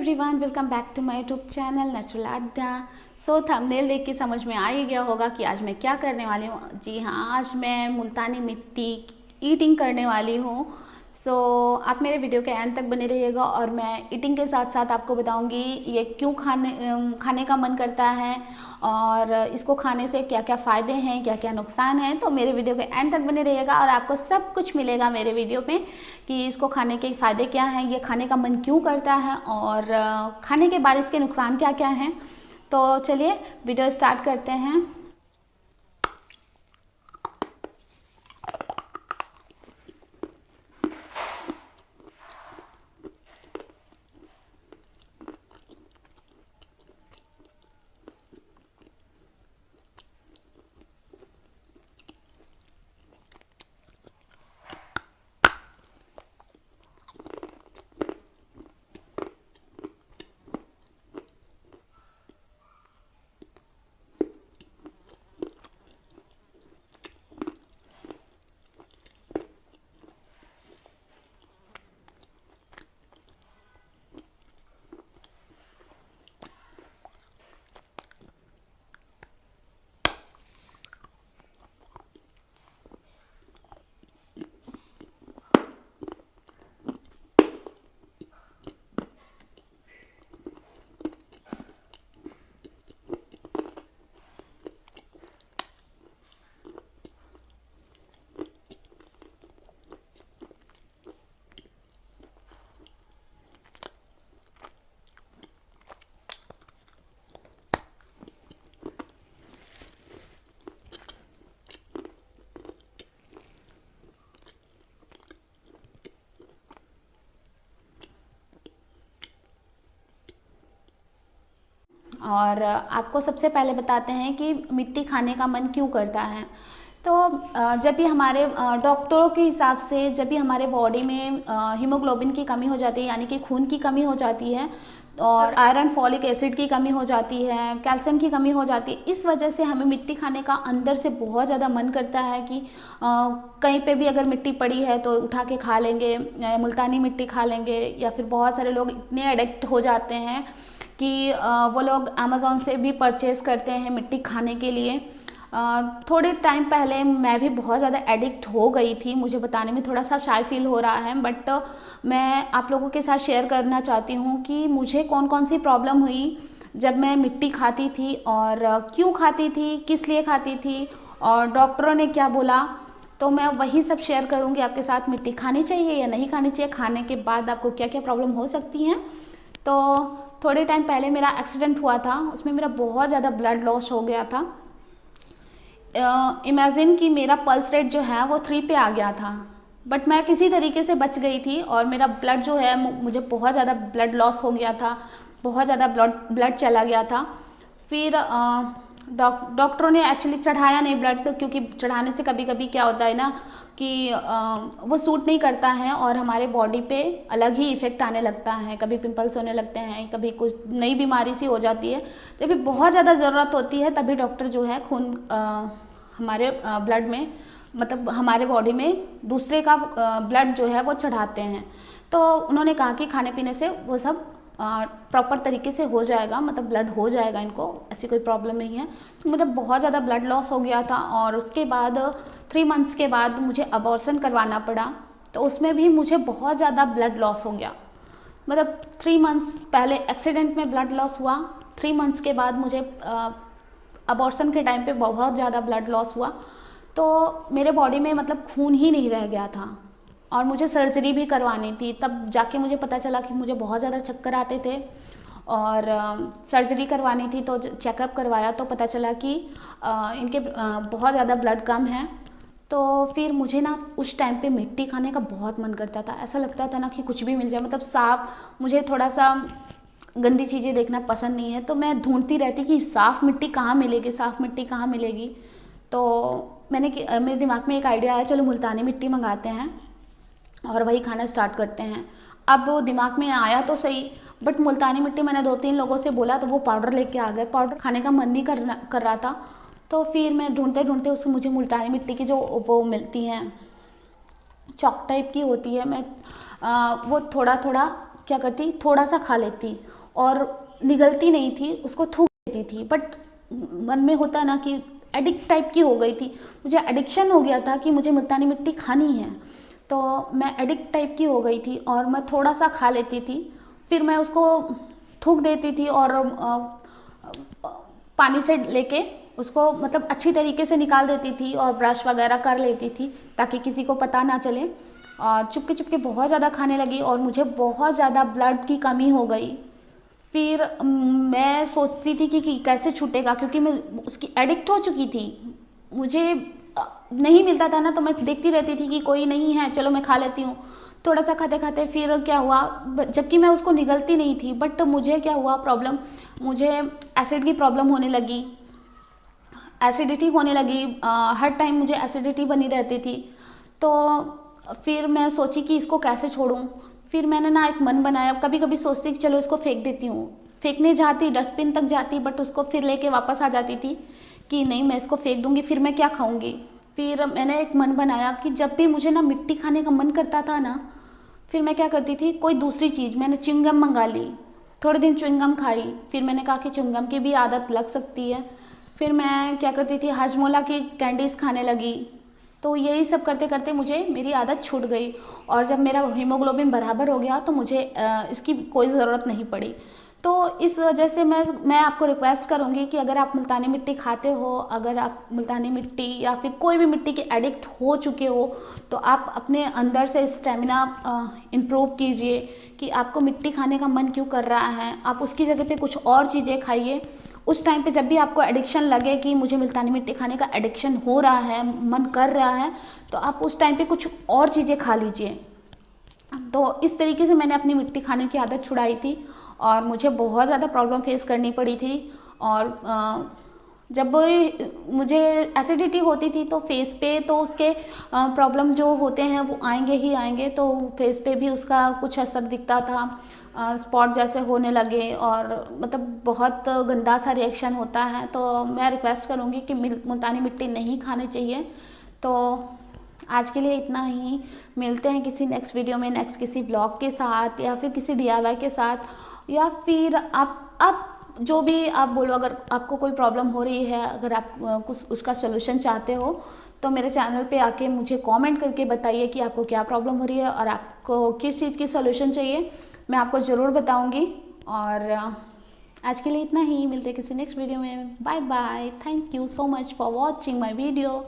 Everyone, welcome back to my YouTube channel natural Aadya. So thumbnail देख के समझ में आ ही गया होगा कि आज मैं क्या करने वाली हूँ। जी हाँ, आज मैं मुल्तानी मिट्टी ईटिंग करने वाली हूँ। सो आप मेरे वीडियो के एंड तक बने रहिएगा और मैं ईटिंग के साथ साथ आपको बताऊंगी ये क्यों खाने का मन करता है और इसको खाने से क्या क्या फ़ायदे हैं, क्या क्या नुकसान हैं। तो मेरे वीडियो के एंड तक बने रहिएगा और आपको सब कुछ मिलेगा मेरे वीडियो में कि इसको खाने के फ़ायदे क्या हैं, ये खाने का मन क्यों करता है और खाने के बाद इसके नुकसान क्या क्या हैं। तो चलिए वीडियो स्टार्ट करते हैं। और आपको सबसे पहले बताते हैं कि मिट्टी खाने का मन क्यों करता है। तो जब भी हमारे डॉक्टरों के हिसाब से जब भी हमारे बॉडी में हीमोग्लोबिन की कमी हो जाती है, यानी कि खून की कमी हो जाती है, और आयरन फॉलिक एसिड की कमी हो जाती है, कैल्शियम की कमी हो जाती है, इस वजह से हमें मिट्टी खाने का अंदर से बहुत ज़्यादा मन करता है कि कहीं पे भी अगर मिट्टी पड़ी है तो उठा के खा लेंगे, मुल्तानी मिट्टी खा लेंगे। या फिर बहुत सारे लोग इतने एडिक्ट हो जाते हैं कि वो लोग अमेज़ॉन से भी परचेज़ करते हैं मिट्टी खाने के लिए। थोड़े टाइम पहले मैं भी बहुत ज़्यादा एडिक्ट हो गई थी, मुझे बताने में थोड़ा सा शाय फील हो रहा है, बट मैं आप लोगों के साथ शेयर करना चाहती हूँ कि मुझे कौन कौन सी प्रॉब्लम हुई जब मैं मिट्टी खाती थी और क्यों खाती थी, किस लिए खाती थी और डॉक्टरों ने क्या बोला। तो मैं वही सब शेयर करूँगी आपके साथ, मिट्टी खानी चाहिए या नहीं खानी चाहिए, खाने के बाद आपको क्या क्या प्रॉब्लम हो सकती हैं। तो थोड़े टाइम पहले मेरा एक्सीडेंट हुआ था, उसमें मेरा बहुत ज़्यादा ब्लड लॉस हो गया था। इमेजिन कि मेरा पल्स रेट जो है वो 3 पे आ गया था, बट मैं किसी तरीके से बच गई थी और मेरा ब्लड जो है, मुझे बहुत ज़्यादा ब्लड लॉस हो गया था, बहुत ज़्यादा ब्लड चला गया था। फिर डॉक्टरों ने एक्चुअली चढ़ाया नहीं ब्लड, क्योंकि चढ़ाने से कभी कभी क्या होता है ना कि वो सूट नहीं करता है और हमारे बॉडी पे अलग ही इफ़ेक्ट आने लगता है, कभी पिंपल्स होने लगते हैं, कभी कुछ नई बीमारी सी हो जाती है। जब भी बहुत ज़्यादा ज़रूरत होती है तभी डॉक्टर जो है खून हमारे ब्लड में, मतलब हमारे बॉडी में दूसरे का ब्लड जो है वो चढ़ाते हैं। तो उन्होंने कहा कि खाने पीने से वो सब प्रॉपर तरीके से हो जाएगा, मतलब ब्लड हो जाएगा, इनको ऐसी कोई प्रॉब्लम नहीं है। तो मेरा बहुत ज़्यादा ब्लड लॉस हो गया था और उसके बाद 3 मंथ्स के बाद मुझे अबॉर्शन करवाना पड़ा, तो उसमें भी मुझे बहुत ज़्यादा ब्लड लॉस हो गया। मतलब 3 मंथ्स पहले एक्सीडेंट में ब्लड लॉस हुआ, 3 मंथ्स के बाद मुझे अबॉर्शन के टाइम पे बहुत ज़्यादा ब्लड लॉस हुआ। तो मेरे बॉडी में मतलब खून ही नहीं रह गया था और मुझे सर्जरी भी करवानी थी। तब जाके मुझे पता चला कि मुझे बहुत ज़्यादा चक्कर आते थे और सर्जरी करवानी थी। तो चेकअप करवाया तो पता चला कि इनके बहुत ज़्यादा ब्लड कम है। तो फिर मुझे ना उस टाइम पे मिट्टी खाने का बहुत मन करता था, ऐसा लगता था ना कि कुछ भी मिल जाए, मतलब साफ, मुझे थोड़ा सा गंदी चीज़ें देखना पसंद नहीं है, तो मैं ढूंढती रहती कि साफ़ मिट्टी कहाँ मिलेगी, साफ़ मिट्टी कहाँ मिलेगी। तो मेरे दिमाग में एक आइडिया आया, चलो मुल्तानी मिट्टी मंगाते हैं और वही खाना स्टार्ट करते हैं। अब वो दिमाग में आया तो सही, बट मुल्तानी मिट्टी मैंने 2-3 लोगों से बोला तो वो पाउडर लेके आ गए, पाउडर खाने का मन नहीं कर रहा था। तो फिर मैं ढूंढते ढूंढते उसको, मुझे मुल्तानी मिट्टी की जो वो मिलती हैं, चॉक टाइप की होती है, मैं वो थोड़ा थोड़ा क्या करती, थोड़ा सा खा लेती और निगलती नहीं थी, उसको थूक देती थी। बट मन में होता ना कि एडिक्ट टाइप की हो गई थी, मुझे एडिक्शन हो गया था कि मुझे मुल्तानी मिट्टी खानी है। तो मैं एडिक्ट टाइप की हो गई थी और मैं थोड़ा सा खा लेती थी, फिर मैं उसको थूक देती थी और पानी से लेके उसको मतलब अच्छी तरीके से निकाल देती थी और ब्रश वगैरह कर लेती थी ताकि किसी को पता ना चले। और चुपके चुपके बहुत ज़्यादा खाने लगी और मुझे बहुत ज़्यादा ब्लड की कमी हो गई। फिर मैं सोचती थी कि कैसे छूटेगा, क्योंकि मैं उसकी एडिक्ट हो चुकी थी। मुझे नहीं मिलता था ना, तो मैं देखती रहती थी कि कोई नहीं है, चलो मैं खा लेती हूँ। थोड़ा सा खाते खाते फिर क्या हुआ, जबकि मैं उसको निगलती नहीं थी, बट मुझे क्या हुआ प्रॉब्लम, मुझे एसिड की प्रॉब्लम होने लगी, एसिडिटी होने लगी। हर टाइम मुझे एसिडिटी बनी रहती थी। तो फिर मैं सोची कि इसको कैसे छोड़ूं। फिर मैंने ना एक मन बनाया, कभी कभी सोचती कि चलो इसको फेंक देती हूँ, फेंकने जाती, डस्टबिन तक जाती, बट उसको फिर लेके वापस आ जाती थी कि नहीं मैं इसको फेंक दूंगी, फिर मैं क्या खाऊंगी। फिर मैंने एक मन बनाया कि जब भी मुझे ना मिट्टी खाने का मन करता था ना, फिर मैं क्या करती थी, कोई दूसरी चीज़, मैंने च्युइंगम मंगा ली, थोड़े दिन च्युइंगम खाई, फिर मैंने कहा कि च्युइंगम की भी आदत लग सकती है। फिर मैं क्या करती थी, हाजमोला की कैंडीज़ खाने लगी। तो यही सब करते करते मुझे मेरी आदत छूट गई और जब मेरा हीमोग्लोबिन बराबर हो गया तो मुझे इसकी कोई ज़रूरत नहीं पड़ी। तो इस वजह से मैं आपको रिक्वेस्ट करूँगी कि अगर आप मुल्तानी मिट्टी खाते हो, अगर आप मुल्तानी मिट्टी या फिर कोई भी मिट्टी के एडिक्ट हो चुके हो, तो आप अपने अंदर से स्टेमिना इम्प्रूव कीजिए कि आपको मिट्टी खाने का मन क्यों कर रहा है। आप उसकी जगह पे कुछ और चीज़ें खाइए। उस टाइम पे जब भी आपको एडिक्शन लगे कि मुझे मुल्तानी मिट्टी खाने का एडिक्शन हो रहा है, मन कर रहा है, तो आप उस टाइम पे कुछ और चीज़ें खा लीजिए। तो इस तरीके से मैंने अपनी मिट्टी खाने की आदत छुड़ाई थी और मुझे बहुत ज़्यादा प्रॉब्लम फेस करनी पड़ी थी। और जब मुझे एसिडिटी होती थी तो फेस पे तो उसके प्रॉब्लम जो होते हैं वो आएंगे ही आएंगे, तो फेस पे भी उसका कुछ असर दिखता था, स्पॉट जैसे होने लगे और मतलब बहुत गंदा सा रिएक्शन होता है। तो मैं रिक्वेस्ट करूँगी कि मुल्तानी मिट्टी नहीं खानी चाहिए। तो आज के लिए इतना ही, मिलते हैं किसी नेक्स्ट वीडियो में, नेक्स्ट किसी ब्लॉग के साथ या फिर किसी DIY के साथ, या फिर आप जो भी आप बोलो। अगर आपको कोई प्रॉब्लम हो रही है, अगर आप कुछ उसका सोल्यूशन चाहते हो, तो मेरे चैनल पे आके मुझे कमेंट करके बताइए कि आपको क्या प्रॉब्लम हो रही है और आपको किस चीज़ की सोल्यूशन चाहिए, मैं आपको ज़रूर बताऊँगी। और आज के लिए इतना ही, मिलते हैं किसी नेक्स्ट वीडियो में। Bye bye, thank you so much for watching my video.